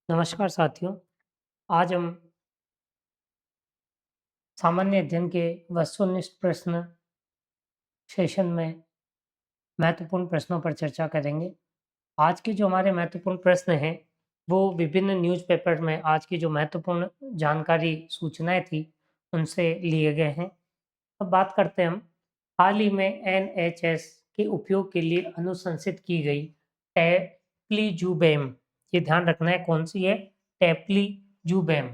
नमस्कार साथियों। आज हम सामान्य अध्ययन के वस्तुनिष्ठ प्रश्न सेशन में महत्वपूर्ण प्रश्नों पर चर्चा करेंगे। आज के जो हमारे महत्वपूर्ण प्रश्न हैं, वो विभिन्न न्यूज़पेपर में आज की जो महत्वपूर्ण जानकारी, सूचनाएँ थी, उनसे लिए गए हैं। अब बात करते हैं हम, हाल ही में एनएचएस के उपयोग के लिए अनुशंसित की गई टेप्लीजुबेम, ये ध्यान रखना है कौन-सी है? टेप्लीजुबेम।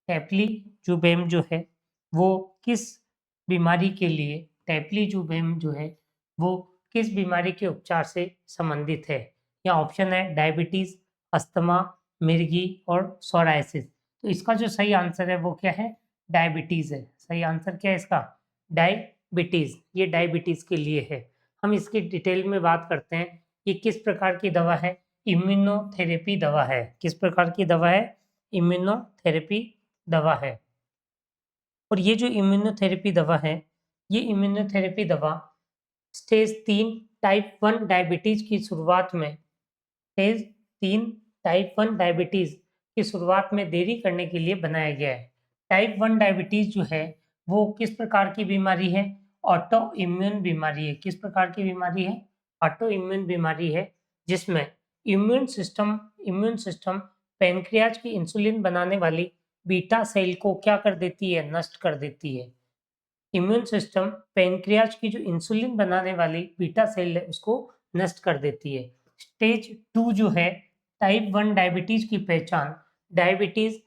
टेप्लीजुबेम जो है, वो किस बीमारी के लिए टेप्लीजुबेम जो है, वो किस बीमारी के उपचार से संबंधित है? यहाँ ऑप्शन है डायबिटीज़, अस्थमा, मिर्गी और सोरायसिस। तो इसका जो सही आंसर है वो क्या है? डायबिटीज़ है। सही आंसर क्या है इसका? डायबिटीज़। ये डायबिटीज़ के लिए है। हम इसकी डिटेल में बात करते हैं। ये किस प्रकार की दवा है? इम्यूनोथेरेपी दवा है। किस प्रकार की दवा है? इम्यूनोथेरेपी दवा है। और ये जो इम्यूनोथेरेपी दवा है, ये इम्यूनोथेरेपी दवा स्टेज 3 टाइप 1 डायबिटीज़ की शुरुआत में स्टेज 3 टाइप 1 डायबिटीज़ की शुरुआत में देरी करने के लिए बनाया गया है। टाइप 1 डायबिटीज़ जो है, वो किस प्रकार की बीमारी है? ऑटो इम्यून बीमारी है। किस प्रकार की बीमारी है? ऑटो इम्यून बीमारी है, जिसमें इम्यून सिस्टम पैनक्रियाज की इंसुलिन बनाने वाली बीटा सेल को क्या कर देती है? नष्ट कर देती है। इम्यून सिस्टम पैनक्रियाज की जो इंसुलिन बनाने वाली बीटा सेल है, उसको नष्ट कर देती है। स्टेज 2 जो है, टाइप 1 डायबिटीज की पहचान डायबिटीज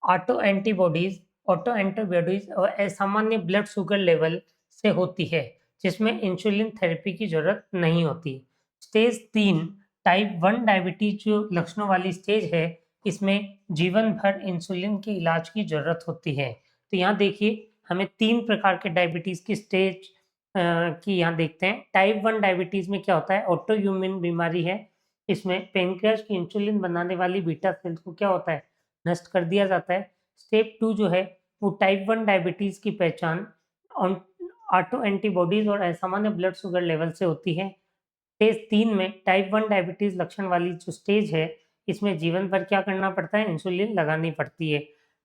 ऑटो एंटीबॉडीज और असामान्य ब्लड शुगर लेवल से होती है, जिसमें इंसुलिन थेरेपी की जरूरत नहीं होती। स्टेज 3 टाइप 1 डायबिटीज जो लक्षणों वाली स्टेज है, इसमें जीवन भर इंसुलिन के इलाज की जरूरत होती है। तो यहाँ देखिए, हमें 3 प्रकार के डायबिटीज़ की स्टेज की यहाँ देखते हैं। टाइप 1 डायबिटीज़ में क्या होता है? ऑटो इम्यून बीमारी है। इसमें पैनक्रियाज की इंसुलिन बनाने वाली बीटा सेल्स को क्या होता है? नष्ट कर दिया जाता है। स्टेप 2 जो है, वो टाइप 1 डायबिटीज़ की पहचान ऑन ऑटो एंटीबॉडीज़ और असामान्य ब्लड शुगर लेवल से होती है। स्टेज 3 में टाइप 1 डायबिटीज़ लक्षण वाली जो स्टेज है, इसमें जीवन भर क्या करना पड़ता है? इंसुलिन लगानी पड़ती है।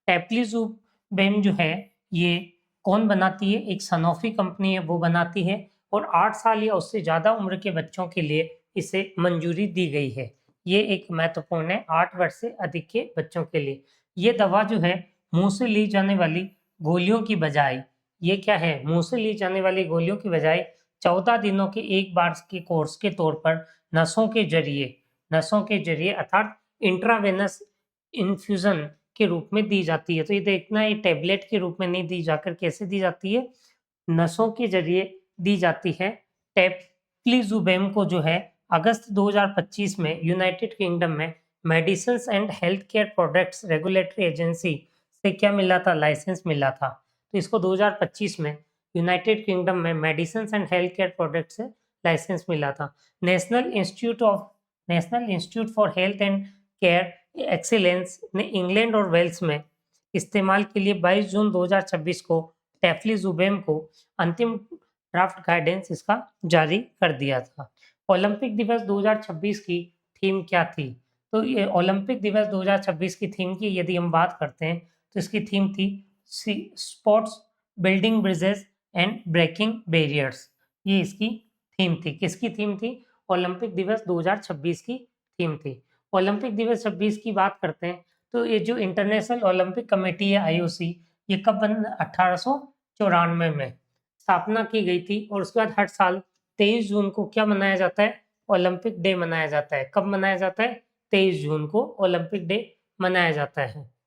टेप्लीज़ुमेब जो है, ये कौन बनाती है? एक सनोफी कंपनी है, वो बनाती है और 8 साल या उससे ज़्यादा उम्र के बच्चों के लिए इसे मंजूरी दी गई है। ये एक महत्वपूर्ण है 8 वर्ष से अधिक के बच्चों के लिए। ये दवा जो है, मुँह से ली जाने वाली गोलियों की बजाय, ये क्या है? मुँह से ली जाने वाली गोलियों की बजाय 14 दिनों के एक बार के कोर्स के तौर पर नसों के जरिए अर्थात इंट्रावेनस इन्फ्यूज़न के रूप में दी जाती है। तो ये देखना, ये टैबलेट के रूप में नहीं दी जाकर कैसे दी जाती है? नसों के ज़रिए दी जाती है। टेप्लीज़ुमेब को जो है, अगस्त 2025 में यूनाइटेड किंगडम में medicines and health care products regulatory agency से क्या मिला था? लाइसेंस मिला था। तो इसको 2025 में यूनाइटेड किंगडम में medicines and health care product से लाइसेंस मिला था। National institute for health and care excellence ने इंग्लैंड और वेल्स में इस्तेमाल के लिए 22 जून 2026 को टेफ्लीजुमेब को अंतिम ड्राफ्ट गाइडेंस इसका जारी कर दिया था। ओलंपिक दिवस 2026 की थीम क्या थी? तो ये ओलंपिक दिवस 2026 की थीम की यदि हम बात करते हैं, तो इसकी थीम थी sports building bridges and breaking barriers. ये इसकी थीम थी। किसकी थीम थी? ओलंपिक दिवस 2026 की थीम थी। ओलंपिक दिवस 26 की बात करते हैं, तो ये जो इंटरनेशनल ओलंपिक कमेटी है आईओसी, ये कब बन 1894 में स्थापना की गई थी और उसके बाद हर साल 23 जून को क्या मनाया जाता है? ओलंपिक डे मनाया जाता है। कब मनाया जाता है? 23 जून को ओलंपिक डे मनाया जाता है।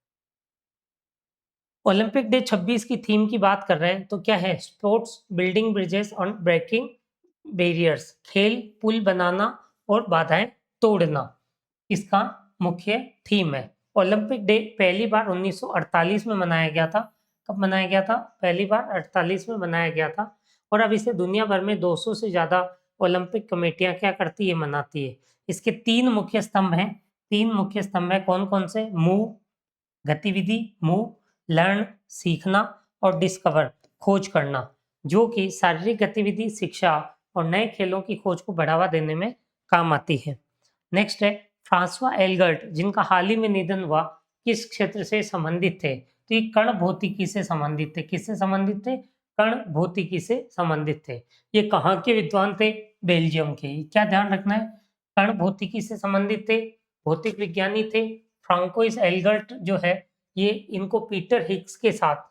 ओलंपिक डे 26 की थीम की बात कर रहे हैं, तो क्या है? Sports building bridges on breaking barriers, खेल पुल बनाना और बाधाएं तोड़ना, इसका मुख्य थीम है। ओलंपिक डे पहली बार 1948 में मनाया गया था। कब मनाया गया था? पहली बार 48 में मनाया गया था और अब इसे दुनिया भर में 200 से ज़्यादा ओलंपिक कमेटियां क्या करती है? मनाती है। इसके 3 मुख्य स्तंभ हैं। 3 मुख्य स्तंभ हैं, कौन-कौन से? मूव गतिविधि, मूव लर्न सीखना और डिस्कवर खोज करना, जो कि शारीरिक गतिविधि, शिक्षा और नए खेलों की खोज को बढ़ावा देने में काम आती है। नेक्स्ट है फ्रांसवा एल्गर्ट, जिनका हाल ही में निधन हुआ, किस क्षेत्र से संबंधित थे? तो ये कण भौतिकी से संबंधित थे। किससे संबंधित थे? कण भौतिकी से संबंधित थे। ये कहाँ के विद्वान थे? बेल्जियम के। क्या ध्यान रखना है? कण भौतिकी से संबंधित थे, भौतिक विज्ञानी थे। फ्रांकोइस एल्गर्ट जो है, ये इनको पीटर हिग्स के साथ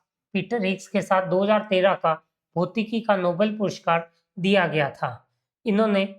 2013 का भौतिकी का नोबेल पुरस्कार दिया गया था। इन्होंने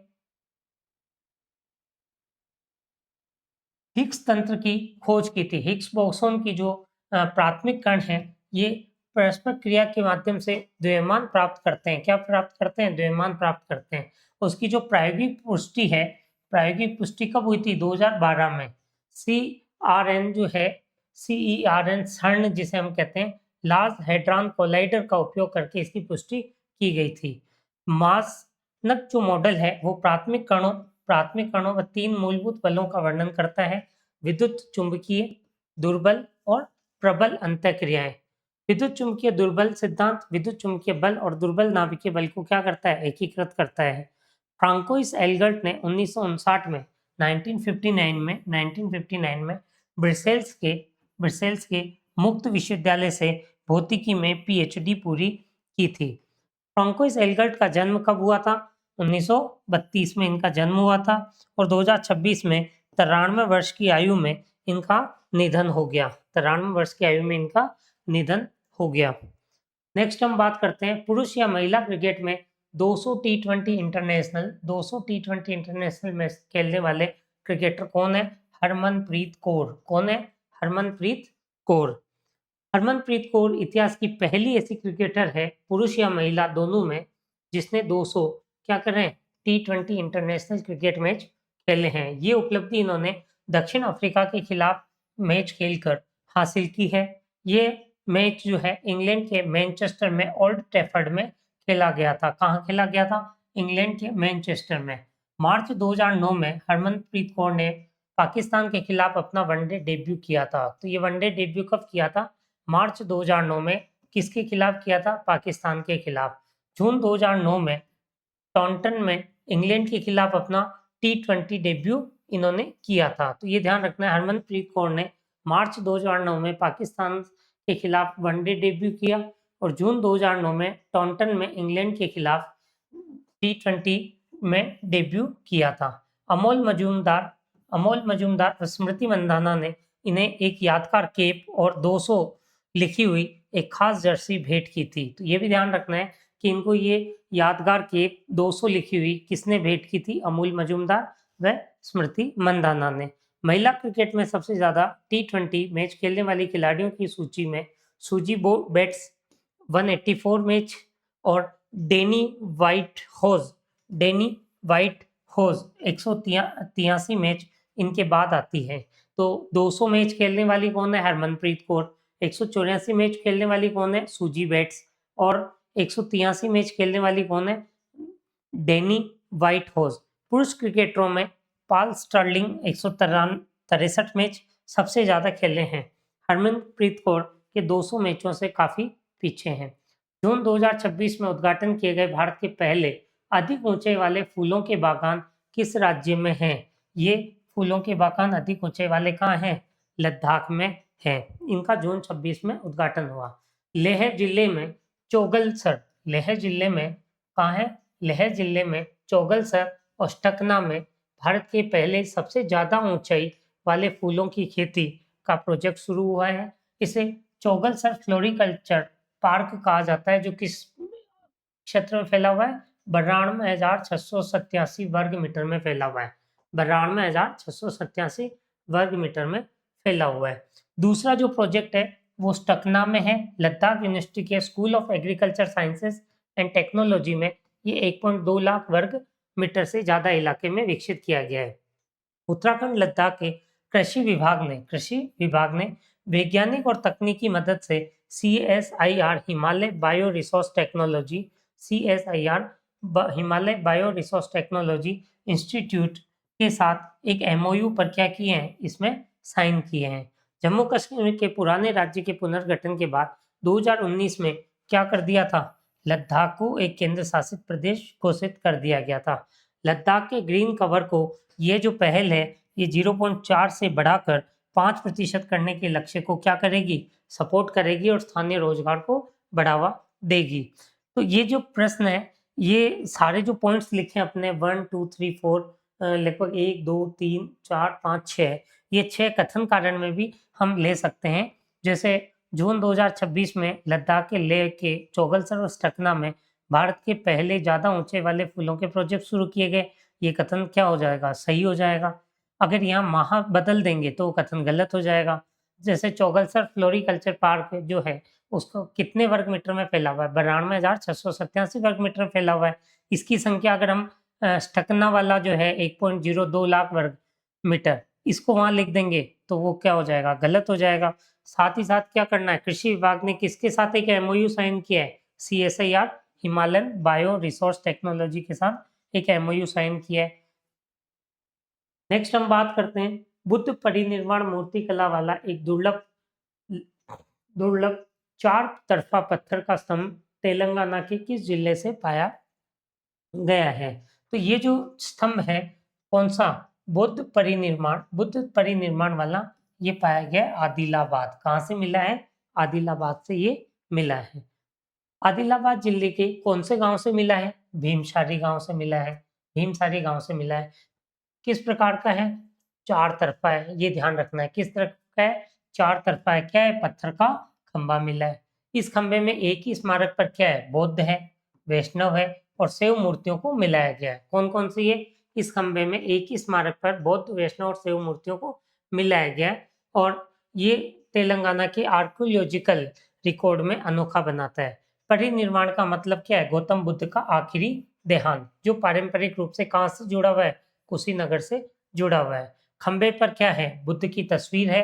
हिग्स तंत्र की खोज की थी। हिग्स बोसोन की जो प्राथमिक कण है, ये परस्पर क्रिया के माध्यम से द्रव्यमान प्राप्त करते हैं। क्या प्राप्त करते हैं? द्रव्यमान प्राप्त करते हैं। उसकी जो प्रायोगिक पुष्टि है, प्रायोगिक पुष्टि कब हुई थी? 2012 में। CERN जो है, CERN CERN जिसे हम कहते हैं, लार्ज हेड्रॉन कोलाइडर का उपयोग करके इसकी पुष्टि की गई थी। मासनक जो मॉडल है, वो प्राथमिक कणों व 3 मूलभूत बलों का वर्णन करता है: विद्युत चुंबकीय, दुर्बल और प्रबल अंतःक्रियाएं। विद्युत चुंबकीय दुर्बल सिद्धांत विद्युत चुंबकीय बल और दुर्बल नाभिकीय बल को क्या करता है? एकीकृत करता है। फ्रांकोइस एल्गर्ट ने 1959 में ब्रसेल्स के मुक्त विश्वविद्यालय से भौतिकी में PhD पूरी की थी। फ्रांकोइस एल्गर्ट का जन्म कब हुआ था? 1932 में इनका जन्म हुआ था और 2026 में 93 वर्ष की आयु में इनका निधन हो गया। 93 वर्ष की आयु में इनका निधन हो गया। नेक्स्ट हम बात करते हैं पुरुष या महिला क्रिकेट में 200 टी20 इंटरनेशनल में खेलने वाले क्रिकेटर कौन है? हरमनप्रीत कौर। कौन है? हरमनप्रीत कौर। हरमनप्रीत कौर इतिहास की पहली ऐसी क्रिकेटर है, पुरुष या महिला दोनों में, जिसने 200 क्या करें टी20 इंटरनेशनल क्रिकेट मैच खेले हैं। ये उपलब्धि इन्होंने दक्षिण अफ्रीका के खिलाफ मैच खेलकर हासिल की है। ये मैच जो है इंग्लैंड के मैनचेस्टर में ओल्ड ट्रैफर्ड में खेला गया था। कहाँ खेला गया था? इंग्लैंड के मैनचेस्टर में। मार्च 2009 में हरमनप्रीत कौर ने पाकिस्तान के खिलाफ अपना वनडे डेब्यू किया था। तो ये वनडे डेब्यू कब किया था? मार्च 2009 में। किसके खिलाफ किया था? पाकिस्तान के खिलाफ। जून 2009 में टॉन्टन में इंग्लैंड के खिलाफ अपना टी20 डेब्यू इन्होंने किया था। तो ये ध्यान रखना है, हरमनप्रीत कौर ने मार्च 2009 में पाकिस्तान के खिलाफ वनडे डेब्यू किया और जून 2009 में टॉन्टन में इंग्लैंड के खिलाफ टी20 में डेब्यू किया था। अमोल मजूमदार और स्मृति मंधाना ने इन्हें एक यादगार केप और 200 लिखी हुई एक खास जर्सी भेंट की थी। तो ये भी ध्यान रखना है कि इनको ये यादगार केप 200 लिखी हुई किसने भेंट की थी? अमोल मजूमदार व स्मृति मंधाना ने। महिला क्रिकेट में सबसे ज्यादा टी20 मैच खेलने वाली खिलाड़ियों की सूची में सूजी बेट्स 184 मैच और डेनी वाइट होज 183 मैच इनके बाद आती है। तो 200 मैच खेलने वाली कौन है? हरमनप्रीत कौर। 184 मैच खेलने वाली कौन है? Suzie Bates. और 183 मैच खेलने वाली कौन है? डेनी वाइट होज। पुरुष क्रिकेटरों में पॉल स्टर्लिंग 163 मैच सबसे ज्यादा खेले हैं। हरमनप्रीत कौर के 200 मैचों से काफी पीछे हैं। जून 2026 में उद्घाटन किए गए भारत के पहले अधिक ऊंचाई वाले फूलों के बागान किस राज्य में हैं? ये फूलों के बागान अधिक ऊंचाई वाले कहाँ हैं? लद्दाख में है। इनका जून 26 में उद्घाटन हुआ। लेह जिले में चौगलसर, लेह जिले में कहाँ है? लेह जिले में चौगलसर और स्टकना में भारत के पहले सबसे ज्यादा ऊंचाई वाले फूलों की खेती का प्रोजेक्ट शुरू हुआ है। इसे चौगलसर फ्लोरिकल्चर पार्क कहा जाता है, जो किस क्षेत्र में फैला हुआ है? 92,687 वर्ग मीटर में फैला हुआ है। 92,687 वर्ग मीटर में फैला हुआ है। दूसरा जो प्रोजेक्ट है वो स्टकना में है, लद्दाख यूनिवर्सिटी के school of agriculture sciences and technology में। ये 1.2 लाख वर्ग मीटर से ज्यादा इलाके में विकसित किया गया है। उत्तराखंड लद्दाख के कृषि विभाग ने वैज्ञानिक और तकनीकी मदद से CSIR Himalaya bio resource technology institute के साथ एक MOU पर क्या किए हैं? इसमें साइन किए हैं। जम्मू कश्मीर के पुराने राज्य के पुनर्गठन के बाद 2019 में क्या कर दिया था? लद्दाख को एक केंद्र शासित प्रदेश घोषित कर दिया गया था। लद्दाख के ग्रीन कवर को ये जो पहल है ये 0.4 से बढ़ाकर 5% करने के लक्ष्य को क्या करेगी, सपोर्ट करेगी और स्थानीय रोजगार को बढ़ावा देगी। तो ये जो प्रश्न है, ये सारे जो पॉइंट्स लिखे अपने 1 2 3 4 लगभग 1 2 3 4 5 6, ये 6 कथन कारण में भी हम ले सकते हैं। जैसे जून 2026 में लद्दाख के लेह के चोगलसर और स्टकना में भारत के पहले ज़्यादा ऊंचे वाले फूलों के प्रोजेक्ट शुरू किए गए। ये कथन क्या हो जाएगा, सही हो जाएगा। अगर यहाँ माह बदल देंगे तो वो कथन गलत हो जाएगा। जैसे चोगलसर फ्लोरिकल्चर पार्क जो है, उसको कितने वर्ग मीटर में फैला हुआ है, 92,687 वर्ग मीटर में फैला हुआ है। इसकी संख्या अगर हम स्टकना वाला जो है 1.02 लाख वर्ग मीटर, इसको वहां लिख देंगे तो वो क्या हो जाएगा, गलत हो जाएगा। साथ ही साथ क्या करना है, कृषि विभाग ने किसके साथ एक एमओयू साइन किया है, CSIR Himalayan bio resource technology के साथ एक एमओयू साइन किया है। नेक्स्ट हम बात करते हैं, बुद्ध परिनिर्वाण मूर्ति कला वाला एक दुर्लभ दुर्लभ 4 तरफा पत्थर का स्तंभ तेलंगाना के किस जिले से पाया गया है। तो ये जो स्तंभ है, कौन सा, बुद्ध परिनिर्माण वाला, ये पाया गया आदिलाबाद। कहाँ से मिला है, आदिलाबाद से ये मिला है। आदिलाबाद जिले के कौन से गांव से मिला है, भीमसारी गांव से मिला है। भीमसारी गांव से मिला है। किस प्रकार का है, 4 तरफा है, ये ध्यान रखना है। किस तरह का है, 4 तरफा है। क्या है, पत्थर का खंबा मिला है। इस खंबे में एक ही स्मारक पर क्या है, बौद्ध है, वैष्णव है और शैव मूर्तियों को मिलाया गया है। कौन कौन सी है, इस खंबे में एक ही स्मारक पर बौद्ध, वैष्णव और शैव मूर्तियों को मिलाया गया है। और ये तेलंगाना के आर्कियोलॉजिकल रिकॉर्ड में अनोखा बनाता है। परिनिर्वाण का मतलब क्या है, गौतम बुद्ध का आखिरी देहांत, जो पारंपरिक रूप से कहाँ से जुड़ा हुआ है, कुशीनगर से जुड़ा हुआ है। खंबे पर क्या है, बुद्ध की तस्वीर है,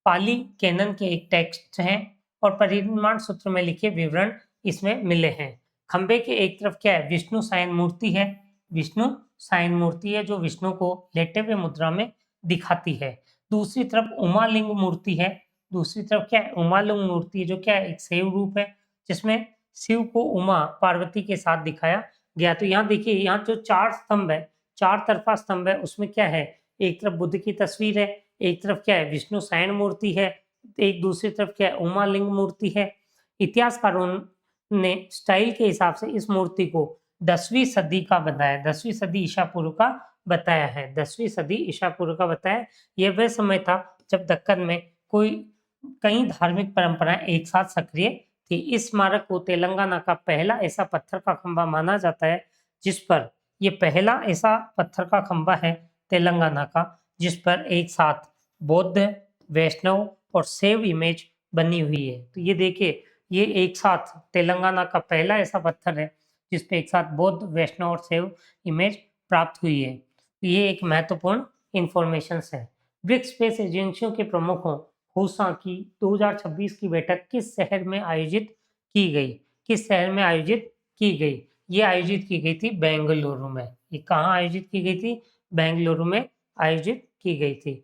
पाली कैनन के एक टेक्स्ट हैं और परिनिर्वाण सूत्र में लिखे विवरण इसमें मिले हैं। खंबे के एक तरफ क्या है, विष्णु सायन मूर्ति है, विष्णु सायन मूर्ति है जो विष्णु को लेटे हुए मुद्रा में दिखाती है। दूसरी तरफ उमालिंग मूर्ति है, दूसरी तरफ क्या है, उमालिंग मूर्ति है जो क्या है, एक शैव रूप है जिसमें शिव को उमा पार्वती के साथ दिखाया गया। तो यहाँ देखिए, यहाँ जो 4 स्तंभ है, 4 तरफा स्तंभ है, उसमें क्या है, एक तरफ बुद्ध की तस्वीर है, एक तरफ क्या है, विष्णु सायन मूर्ति है, एक दूसरी तरफ क्या है, उमालिंग मूर्ति है। इतिहासकारों ने स्टाइल के हिसाब से इस मूर्ति को 10वीं सदी का बताया, 10वीं सदी ईसा पूर्व का बताया है, 10वीं सदी ईसा पूर्व का बताया। यह वह समय था जब दक्कन में कई धार्मिक परंपराएं एक साथ सक्रिय थी। इस स्मारक को तेलंगाना का पहला ऐसा पत्थर का खंबा माना जाता है जिस पर, ये पहला ऐसा पत्थर का खंबा है तेलंगाना का जिस पर एक साथ बौद्ध, वैष्णव और शैव इमेज बनी हुई है। तो ये देखिए, ये एक साथ तेलंगाना का पहला ऐसा पत्थर है जिस पे एक साथ बौद्ध, वैष्णव और शैव इमेज प्राप्त हुई है। तो ये एक महत्वपूर्ण इंफॉर्मेशन है। ब्रिक्स स्पेस एजेंसियों के प्रमुखों हुसा की 2026 की बैठक किस शहर में आयोजित की गई, किस शहर में आयोजित की गई, ये आयोजित की गई थी बेंगलुरु में। ये कहाँ आयोजित की गई थी, बेंगलुरु में आयोजित की गई थी।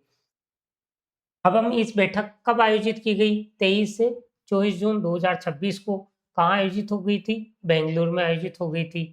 अब हम इस बैठक कब आयोजित की गई, 23 से 24 जून 2026 को। कहाँ आयोजित हो गई थी, बेंगलुरु में आयोजित हो गई थी।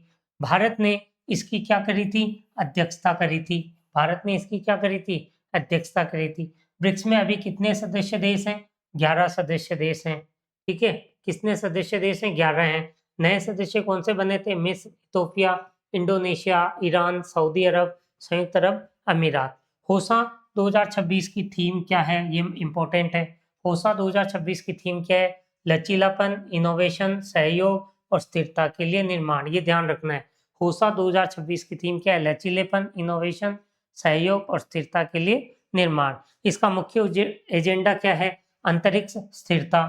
भारत ने इसकी क्या करी थी, अध्यक्षता करी थी। भारत ने इसकी क्या करी थी, अध्यक्षता करी थी। ब्रिक्स में अभी कितने सदस्य देश हैं, 11 सदस्य देश हैं। ठीक है, कितने सदस्य देश हैं, 11 हैं। नए सदस्य कौन से बने थे, मिस्र, इथोपिया, इंडोनेशिया, ईरान, सऊदी अरब, संयुक्त अरब अमीरात। होसा 2026 की थीम क्या है, ये इम्पोर्टेंट है। होसा 2026 की थीम क्या है, लचीलापन, इनोवेशन, सहयोग और स्थिरता के लिए निर्माण। ये ध्यान रखना है। होसा 2026 की थीम क्या है, लचीलेपन, इनोवेशन, सहयोग और स्थिरता के लिए निर्माण। इसका मुख्य एजेंडा क्या है, अंतरिक्ष स्थिरता,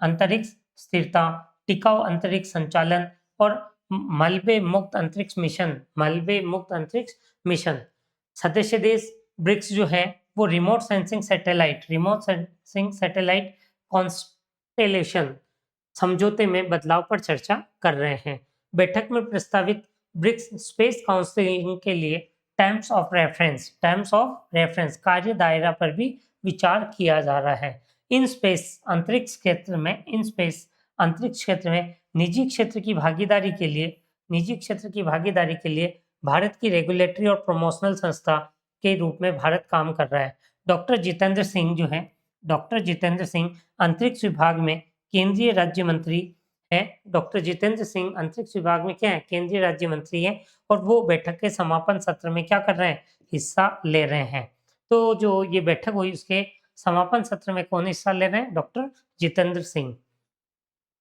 अंतरिक्ष स्थिरता, टिकाऊ अंतरिक्ष संचालन और मलबे मुक्त अंतरिक्ष मिशन, मलबे मुक्त अंतरिक्ष मिशन। सदस्य देश ब्रिक्स जो है वो रिमोट सेंसिंग सैटेलाइट कॉन्स्टेलेशन समझौते में बदलाव पर चर्चा कर रहे हैं। बैठक में प्रस्तावित ब्रिक्स स्पेस काउंसिल के लिए टर्म्स ऑफ रेफरेंस कार्य दायरा पर भी विचार किया जा रहा है। इन स्पेस अंतरिक्ष क्षेत्र में निजी क्षेत्र की भागीदारी के लिए भारत की रेगुलेटरी और प्रमोशनल संस्था के रूप में भारत काम कर रहा है। डॉक्टर जितेंद्र सिंह जो है, डॉक्टर जितेंद्र सिंह अंतरिक्ष विभाग में केंद्रीय राज्य मंत्री है। डॉक्टर जितेंद्र सिंह अंतरिक्ष विभाग में क्या है? केंद्रीय राज्य मंत्री है और वो बैठक के समापन सत्र में क्या कर रहे हैं? हिस्सा ले रहे हैं। तो जो ये बैठक हुई उसके समापन सत्र में कौन हिस्सा ले रहे हैं? डॉक्टर जितेंद्र सिंह।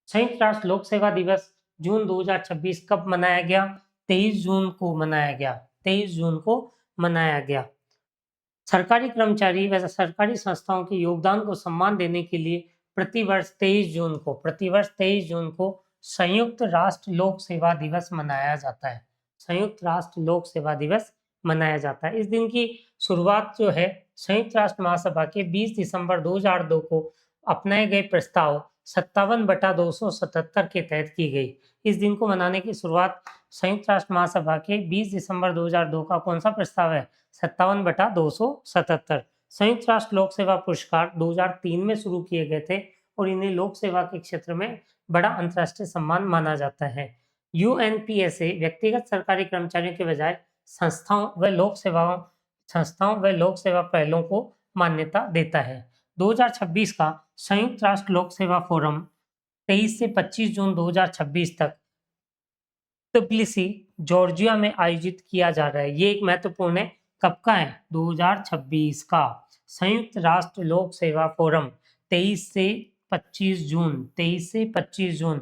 संयुक्त राष्ट्र लोक सेवा दिवस जून 2026 कब मनाया गया? 23 जून को मनाया गया। 23 जून को मनाया गया। सरकारी कर्मचारी व सरकारी संस्थाओं के योगदान को सम्मान देने के लिए प्रतिवर्ष 23 जून को संयुक्त राष्ट्र लोक सेवा दिवस मनाया जाता है। संयुक्त राष्ट्र लोक सेवा दिवस मनाया जाता है। इस दिन की शुरुआत जो है संयुक्त राष्ट्र महासभा के 20 दिसंबर 2002 को अपनाए गए प्रस्ताव 57/277 के तहत की गई। इस दिन को मनाने की शुरुआत संयुक्त राष्ट्र महासभा के 20 दिसंबर 2002 का कौन सा प्रस्ताव है? 57/277। संयुक्त राष्ट्र लोक सेवा पुरस्कार 2003 में शुरू किए गए थे और इन्हें लोक सेवा के क्षेत्र में बड़ा अंतर्राष्ट्रीय सम्मान माना जाता है। यूएनपीएसए व्यक्तिगत सरकारी कर्मचारियों के बजाय संस्थाओं व लोक सेवा पहलों को मान्यता देता है। 2026 का संयुक्त राष्ट्र लोक सेवा फोरम 23 से 25 जून 2026 तक ट्बिलिसी जॉर्जिया में आयोजित किया जा रहा है। ये एक महत्वपूर्ण है। कब का है? 2026 का संयुक्त राष्ट्र लोक सेवा फोरम 23 से 25 जून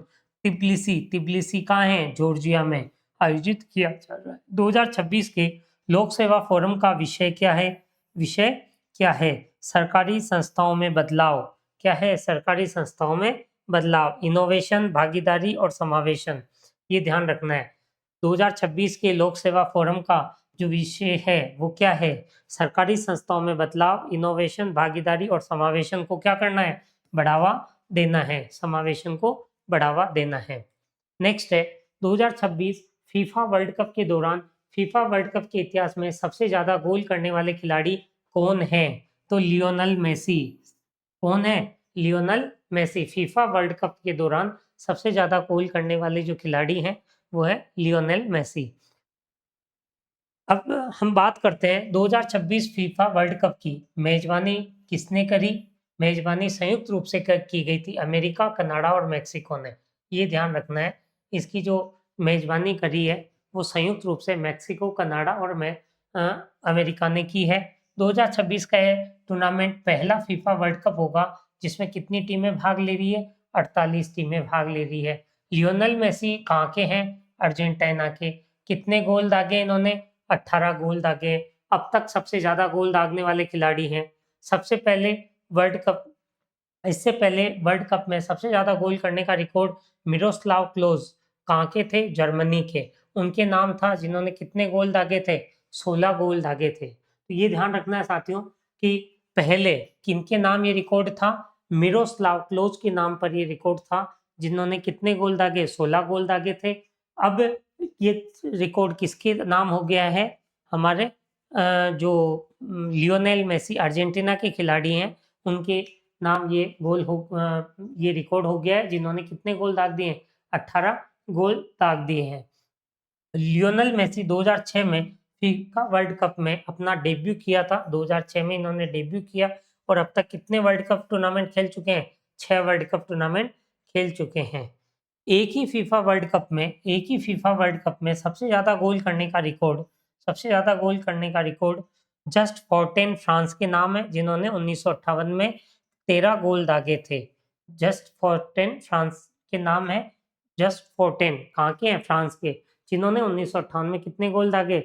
तिब्लिसी कहाँ है? जॉर्जिया में आयोजित किया जा रहा है। 2026 के लोक सेवा फोरम का विषय क्या है? सरकारी संस्थाओं में बदलाव। क्या है? सरकारी संस्थाओं में बदलाव, इनोवेशन, भागीदारी और समावेशन। ये ध्यान रखना है। 2026 के लोक सेवा फोरम का जो विषय है वो क्या है? सरकारी संस्थाओं में बदलाव, इनोवेशन, भागीदारी और समावेशन को क्या करना है? बढ़ावा देना है। समावेशन को बढ़ावा देना है। नेक्स्ट है 2026 फीफा वर्ल्ड कप के दौरान फीफा वर्ल्ड कप के इतिहास में सबसे ज्यादा गोल करने वाले खिलाड़ी कौन है? तो लियोनेल मेसी। कौन है? Lionel Messi. FIFA World Cup के दौरान सबसे ज्यादा गोल करने वाले जो खिलाड़ी हैं वो है लियोनेल मेसी। अब हम बात करते हैं 2026 फीफा वर्ल्ड कप की मेजबानी किसने करी? मेजबानी संयुक्त रूप से की गई थी अमेरिका, कनाडा और मेक्सिको ने। ये ध्यान रखना है। इसकी जो मेजबानी करी है वो संयुक्त रूप से मेक्सिको, कनाडा और अमेरिका ने की है। 2026 का यह टूर्नामेंट पहला फीफा वर्ल्ड कप होगा जिसमें कितनी टीमें भाग ले रही है? 48 टीमें भाग ले रही है। लियोनेल मेसी कहाँ के हैं? अर्जेंटीना के। कितने गोल दागे इन्होंने? 18 गोल दागे। अब तक सबसे ज्यादा गोल दागने वाले खिलाड़ी हैं। सबसे पहले वर्ल्ड कप इससे पहले वर्ल्ड कप में सबसे ज्यादा गोल करने का रिकॉर्ड मिरोस्लाव क्लोज कहाँ के थे? जर्मनी के। उनके नाम था जिन्होंने कितने गोल दागे थे? 16 गोल दागे थे। तो ये ध्यान रखना है साथियों कि पहले किनके नाम ये रिकॉर्ड था? मिरोस्लाव क्लोज के नाम पर ये रिकॉर्ड था जिन्होंने कितने गोल दागे? 16 गोल दागे थे। अब ये रिकॉर्ड किसके नाम हो गया है? हमारे जो लियोनेल मेसी अर्जेंटीना के खिलाड़ी हैं उनके नाम ये रिकॉर्ड हो गया है जिन्होंने कितने गोल दाग दिए? 18 गोल दाग दिए हैं। लियोनेल मेसी 2006 में फीफा वर्ल्ड कप में अपना डेब्यू किया था। 2006 में इन्होंने डेब्यू किया और अब तक कितने वर्ल्ड कप टूर्नामेंट खेल चुके हैं? 6 वर्ल्ड कप टूर्नामेंट खेल चुके हैं। एक ही फीफा वर्ल्ड कप में सबसे ज्यादा गोल करने का रिकॉर्ड जस्ट फॉर्टेन फ्रांस के नाम है जिन्होंने 1958 में 13 गोल दागे थे। जस्ट फॉर्टेन फ्रांस के नाम है। जस्ट फॉर्टेन कहाँ के हैं? फ्रांस के, जिन्होंने 1958 में कितने गोल दागे?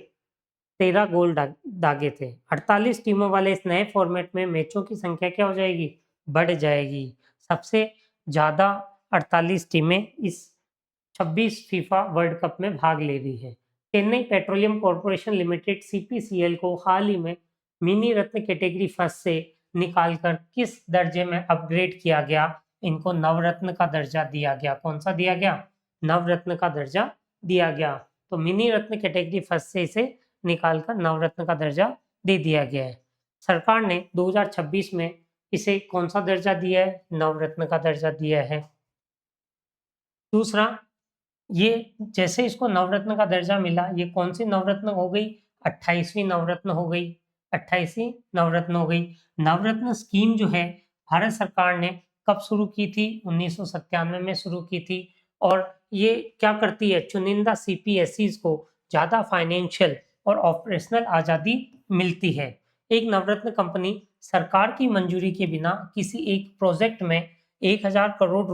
13 गोल दागे थे। 48 टीमों वाले इस नए फॉर्मेट में मैचों की संख्या क्या हो जाएगी? बढ़ जाएगी। सबसे ज्यादा 48 टीमें इस 26 फीफा वर्ल्ड कप में भाग ले रही है। Chennai petroleum corporation limited CPCL को हाल ही में मिनी रत्न कैटेगरी फर्स्ट से निकालकर किस दर्जे में अपग्रेड किया गया? इनको नवरत्न का दर्जा दिया गया। कौन सा दिया गया? नवरत्न का दर्जा दिया गया। तो मिनी रत्न कैटेगरी फर्स्ट से इसे निकालकर नवरत्न का दर्जा दे दिया गया है। सरकार ने 2026 में इसे कौन सा दर्जा दिया है? नवरत्न का दर्जा दिया है। दूसरा, ये जैसे इसको नवरत्न का दर्जा मिला, ये कौन सी नवरत्न हो गई? 28वीं नवरत्न हो गई। 28वीं नवरत्न हो गई। नवरत्न स्कीम जो है भारत सरकार ने कब शुरू की थी? 1997 में शुरू की थी और ये क्या करती है? चुनिंदा सीपीएसईज को ज़्यादा फाइनेंशियल और ऑपरेशनल आज़ादी मिलती है। एक नवरत्न कंपनी सरकार की मंजूरी के बिना किसी एक प्रोजेक्ट में 1000 करोड़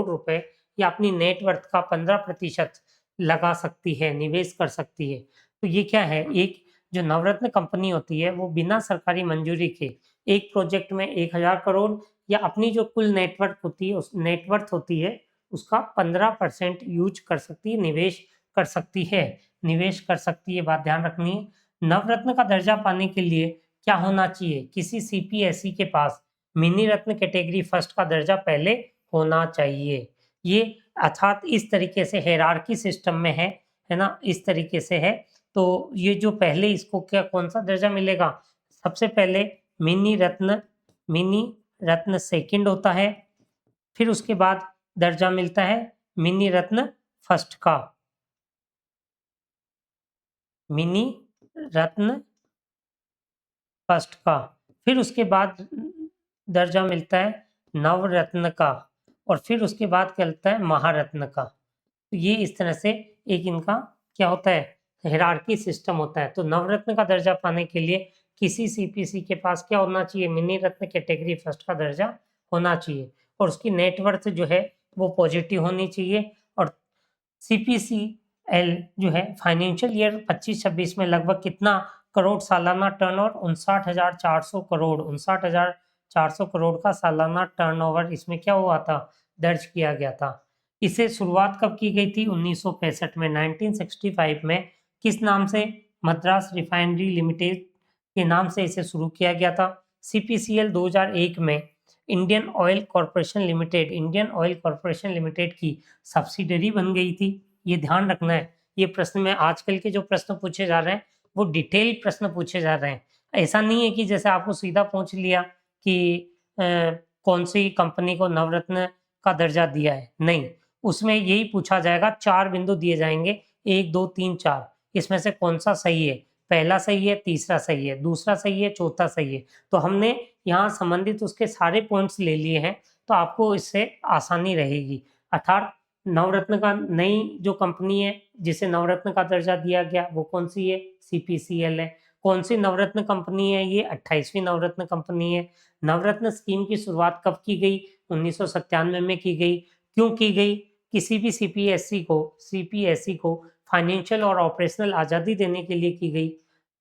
रुपए या अपनी नेटवर्थ का 15% लगा सकती है, निवेश कर सकती है। तो ये क्या है? एक जो नवरत्न कंपनी होती है वो बिना सरकारी मंजूरी के एक प्रोजेक्ट में 1000 करोड़ या अपनी जो कुल नेटवर्क होती है, उस नेटवर्थ होती है, उसका 15% यूज कर सकती है, निवेश कर सकती है। निवेश कर सकती है, बात ध्यान रखनी है। नवरत्न का दर्जा पाने के लिए क्या होना चाहिए? किसी सीपीएसई के पास मिनी रत्न कैटेगरी फर्स्ट का दर्जा पहले होना चाहिए। ये अर्थात इस तरीके से हायरार्की सिस्टम में है ना? इस तरीके से है। तो ये जो पहले इसको क्या कौन-सा दर्जा मिलेगा? सबसे पहले मिनी रत्न सेकंड होता है, फिर उसके बाद दर्जा मिलता है मिनी रत्न फर्स्ट का। मिनी रत्न फर्स्ट का, फिर उसके बाद दर्जा मिलता है नवरत्न का और फिर उसके बाद क्या मिलता है? महारत्न का। तो ये इस तरह से एक इनका क्या होता है? हायरार्की सिस्टम होता है। तो नवरत्न का दर्जा पाने के लिए किसी सीपीसी के पास क्या होना चाहिए? मिनी रत्न कैटेगरी फर्स्ट का दर्जा होना चाहिए और उसकी नेटवर्थ जो है वो पॉजिटिव होनी चाहिए और सीपीसीएल जो है फाइनेंशियल ईयर 25-26 में लगभग कितना करोड़ सालाना टर्नओवर? 59,400 करोड़ का सालाना टर्नओवर इसमें क्या हुआ था? दर्ज किया गया था। इसे शुरुआत कब की गई थी? 1965 में। 1965 में किस नाम से? मद्रास रिफाइनरी लिमिटेड के नाम से इसे शुरू किया गया था। सीपीसीएल 2001 में इंडियन ऑयल कॉर्पोरेशन लिमिटेड की सब्सिडरी बन गई थी। ये ध्यान रखना है। ये प्रश्न में आजकल के जो प्रश्न पूछे जा रहे हैं वो डिटेल प्रश्न पूछे जा रहे हैं। ऐसा नहीं है कि जैसे आपको सीधा पूछ लिया कि कौन सी कंपनी को नवरत्न का दर्जा दिया है, नहीं। उसमें यही पूछा जाएगा, 4 बिंदु दिए जाएँगे 1, 2, 3, 4 इसमें से कौन-सा सही है? पहला सही है, तीसरा सही है, दूसरा सही है, चौथा सही है। तो हमने यहाँ संबंधित उसके सारे पॉइंट्स ले लिए हैं, तो आपको इससे आसानी रहेगी। अर्थात नवरत्न का नई जो कंपनी है, जिसे नवरत्न का दर्जा दिया गया, वो कौन-सी है? सीपीसीएल है। कौन-सी नवरत्न कंपनी है ये? 28वीं नवरत्न कंपनी है। नवरत्न स्कीम की शुरुआत कब की गई? 1997 में की गई। क्यों की गई? किसी भी सीपीएसई को फाइनेंशियल और ऑपरेशनल आज़ादी देने के लिए की गई।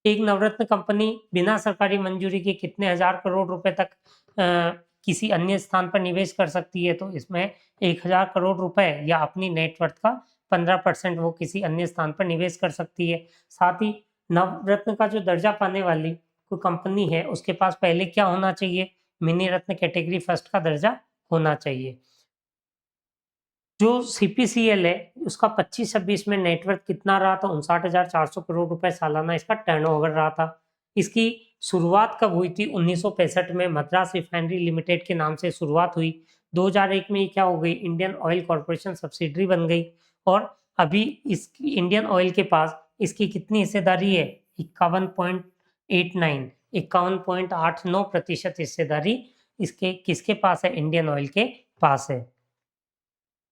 एक नवरत्न कंपनी बिना सरकारी मंजूरी के कितने हज़ार करोड़ रुपए तक किसी अन्य स्थान पर निवेश कर सकती है? तो इसमें 1000 करोड़ रुपए या अपनी नेटवर्थ का 15% वो किसी अन्य स्थान पर निवेश कर सकती है। साथ ही नवरत्न का जो दर्जा पाने वाली कोई कंपनी है, उसके पास पहले क्या होना चाहिए? मिनी रत्न कैटेगरी फर्स्ट का दर्जा होना चाहिए। जो सीपीसीएल है, उसका 25-26 में नेटवर्थ कितना रहा था? 59,400 करोड़ रुपए सालाना इसका टर्नओवर रहा था। इसकी शुरुआत कब हुई थी? 1965 में मद्रास रिफाइनरी लिमिटेड के नाम से शुरुआत हुई। 2001 में ये क्या हो गई? इंडियन ऑयल कॉर्पोरेशन सब्सिडरी बन गई और अभी इसकी इंडियन ऑयल के पास इसकी कितनी हिस्सेदारी है? 51.89 51.89% हिस्सेदारी इसके किसके पास है? इंडियन ऑयल के पास है।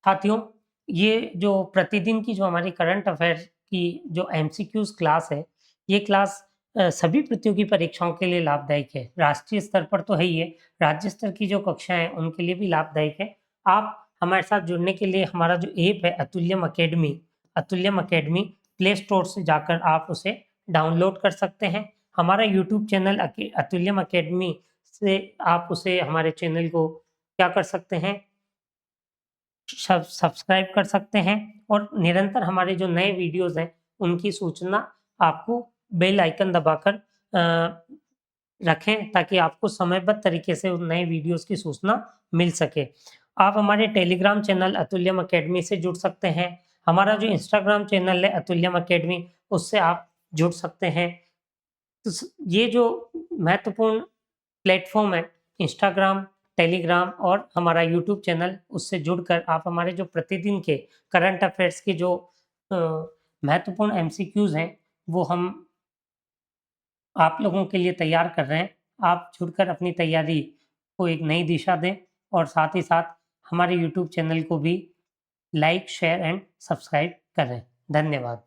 साथियों, ये जो प्रतिदिन की जो हमारी करंट अफ़ेयर्स की जो एमसीक्यूज़ क्लास है, ये क्लास सभी प्रतियोगी परीक्षाओं के लिए लाभदायक है। राष्ट्रीय स्तर पर तो है ही है, राज्य स्तर की जो कक्षाएँ हैं, उनके लिए भी लाभदायक है। आप हमारे साथ जुड़ने के लिए हमारा जो ऐप है अतुल्यम अकेडमी प्ले स्टोर से जाकर आप उसे डाउनलोड कर सकते हैं। हमारा यूट्यूब चैनल अतुल्यम अकेडमी से आप उसे हमारे चैनल को क्या कर सकते हैं? सब्सक्राइब कर सकते हैं और निरंतर हमारे जो नए वीडियोज़ हैं, उनकी सूचना आपको बेल आइकन दबाकर रखें ताकि आपको समयबद्ध तरीके से उन नए वीडियोज़ की सूचना मिल सके। आप हमारे टेलीग्राम चैनल अतुल्यम अकेडमी से जुड़ सकते हैं। हमारा जो इंस्टाग्राम चैनल है अतुल्यम अकेडमी, उससे आप जुड़ सकते हैं। तो ये जो महत्वपूर्ण प्लेटफ़ॉर्म है, इंस्टाग्राम, टेलीग्राम और हमारा यूट्यूब चैनल, उससे जुड़कर आप हमारे जो प्रतिदिन के करंट अफ़ेयर्स के जो अ, महत्वपूर्ण एमसीक्यूज़ हैं, वो हम आप लोगों के लिए तैयार कर रहे हैं। आप जुड़कर अपनी तैयारी को एक नई दिशा दें और साथ ही साथ हमारे यूट्यूब चैनल को भी लाइक, शेयर एंड सब्सक्राइब करें। धन्यवाद।